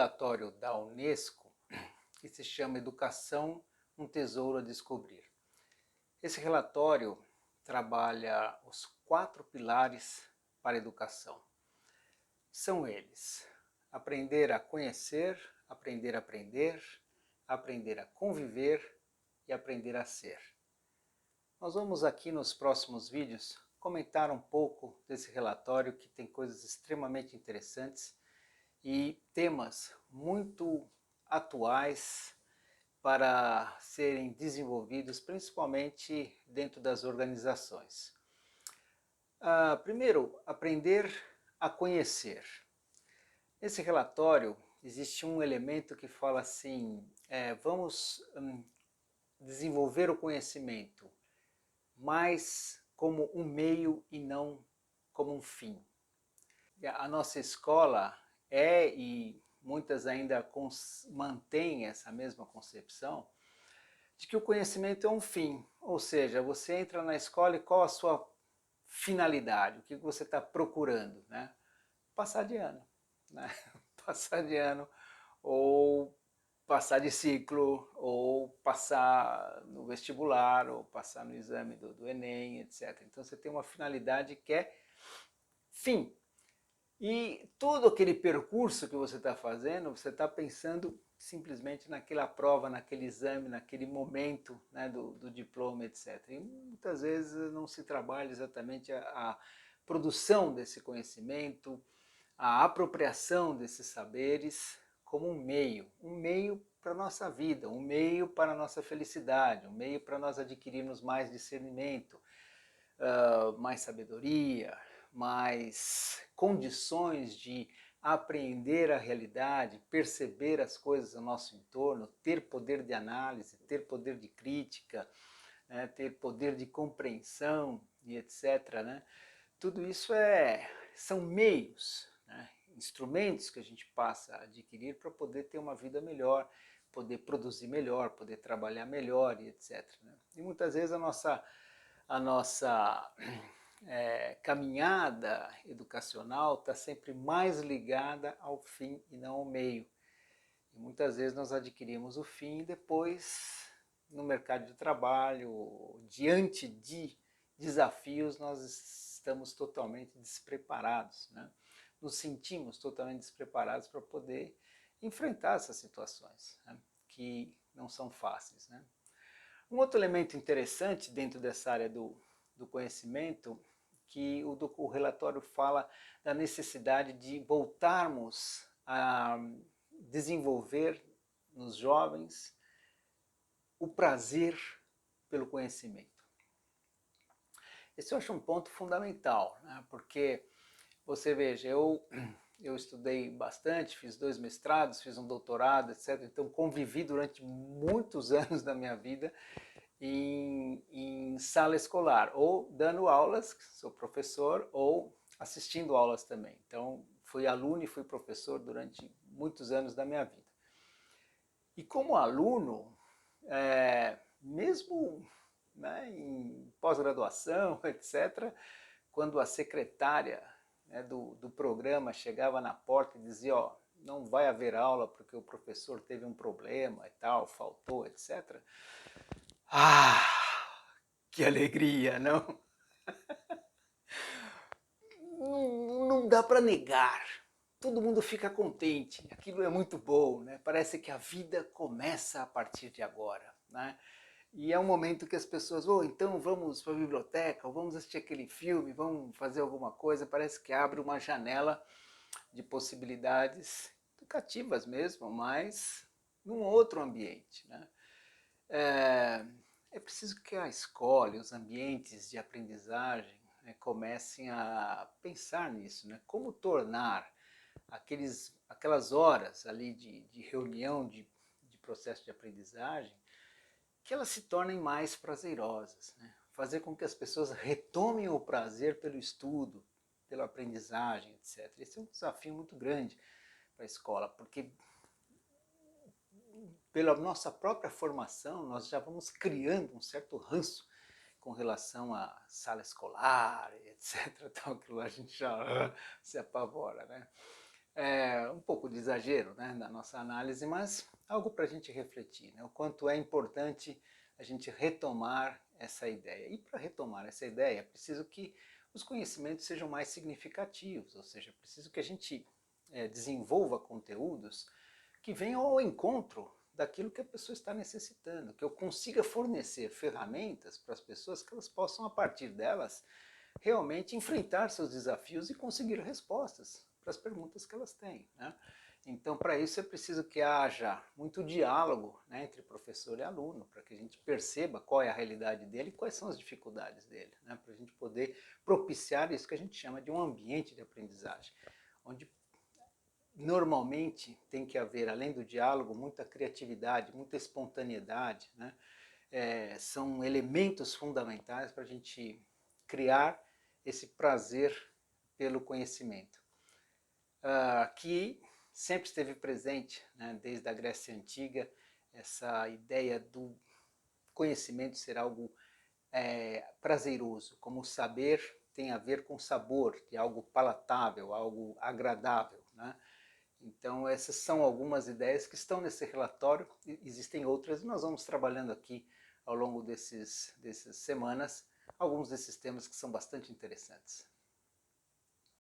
relatório da Unesco que se chama Educação, um Tesouro a Descobrir. Esse relatório trabalha os 4 pilares para a educação. São eles: aprender a conhecer, aprender a aprender, aprender a conviver e aprender a ser. Nós vamos aqui nos próximos vídeos comentar um pouco desse relatório, que tem coisas extremamente interessantes e temas muito atuais para serem desenvolvidos, principalmente dentro das organizações. Primeiro, aprender a conhecer. Nesse relatório existe um elemento que fala assim, vamos desenvolver o conhecimento mais como um meio e não como um fim. A nossa escola e muitas ainda mantêm essa mesma concepção de que o conhecimento é um fim, ou seja, você entra na escola e qual a sua finalidade, o que você está procurando, né? Passar de ano, né? Passar de ano, ou passar de ciclo, ou passar no vestibular, ou passar no exame do Enem, etc. Então você tem uma finalidade que é fim. E todo aquele percurso que você está fazendo, você está pensando simplesmente naquela prova, naquele exame, naquele momento, né, do diploma, etc. E muitas vezes não se trabalha exatamente a produção desse conhecimento, a apropriação desses saberes como um meio para a nossa vida, um meio para a nossa felicidade, um meio para nós adquirirmos mais discernimento, mais sabedoria, mais condições de apreender a realidade, perceber as coisas ao nosso entorno, ter poder de análise, ter poder de crítica, né, ter poder de compreensão e etc. Né? Tudo isso são meios, né, instrumentos que a gente passa a adquirir para poder ter uma vida melhor, poder produzir melhor, poder trabalhar melhor e etc. Né? E muitas vezes a nossa caminhada educacional está sempre mais ligada ao fim e não ao meio. E muitas vezes nós adquirimos o fim e depois, no mercado de trabalho, diante de desafios, nós estamos totalmente despreparados, né? Nos sentimos totalmente despreparados para poder enfrentar essas situações, né, que não são fáceis, né? Um outro elemento interessante dentro dessa área do conhecimento, que o relatório fala da necessidade de voltarmos a desenvolver nos jovens o prazer pelo conhecimento. Esse eu acho um ponto fundamental, né? Porque você veja, eu estudei bastante, fiz 2 mestrados, fiz um doutorado, etc. Então convivi durante muitos anos da minha vida em sala escolar, ou dando aulas, sou professor, ou assistindo aulas também. Então fui aluno e fui professor durante muitos anos da minha vida. E como aluno, mesmo, né, em pós-graduação, etc., quando a secretária, né, do programa chegava na porta e dizia, ó, não vai haver aula porque o professor teve um problema e tal, faltou, etc. Ah, que alegria, não? Não dá para negar. Todo mundo fica contente, aquilo é muito bom, né? Parece que a vida começa a partir de agora, né? E é um momento que as pessoas, então vamos para a biblioteca, ou vamos assistir aquele filme, vamos fazer alguma coisa, parece que abre uma janela de possibilidades educativas mesmo, mas num outro ambiente, né? É preciso que a escola e os ambientes de aprendizagem, né, comecem a pensar nisso, né? Como tornar aquelas horas ali de reunião, de processo de aprendizagem, que elas se tornem mais prazerosas, né? Fazer com que as pessoas retomem o prazer pelo estudo, pela aprendizagem, etc. Esse é um desafio muito grande para a escola, porque pela nossa própria formação nós já vamos criando um certo ranço com relação à sala escolar, etc. Tal, que a gente já se apavora, né? um pouco de exagero, né, na nossa análise, mas algo para a gente refletir, né, o quanto é importante a gente retomar essa ideia. E para retomar essa ideia, é preciso que os conhecimentos sejam mais significativos, ou seja, é preciso que a gente desenvolva conteúdos que venham ao encontro daquilo que a pessoa está necessitando, que eu consiga fornecer ferramentas para as pessoas que elas possam, a partir delas, realmente enfrentar seus desafios e conseguir respostas para as perguntas que elas têm, né? Então, para isso é preciso que haja muito diálogo, né, entre professor e aluno, para que a gente perceba qual é a realidade dele e quais são as dificuldades dele, né, para a gente poder propiciar isso que a gente chama de um ambiente de aprendizagem, onde normalmente tem que haver, além do diálogo, muita criatividade, muita espontaneidade, né? São elementos fundamentais para a gente criar esse prazer pelo conhecimento, que sempre esteve presente, né, desde a Grécia Antiga, essa ideia do conhecimento ser algo prazeroso, como o saber tem a ver com sabor, de algo palatável, algo agradável, né? Então essas são algumas ideias que estão nesse relatório, existem outras e nós vamos trabalhando aqui ao longo dessas semanas alguns desses temas que são bastante interessantes.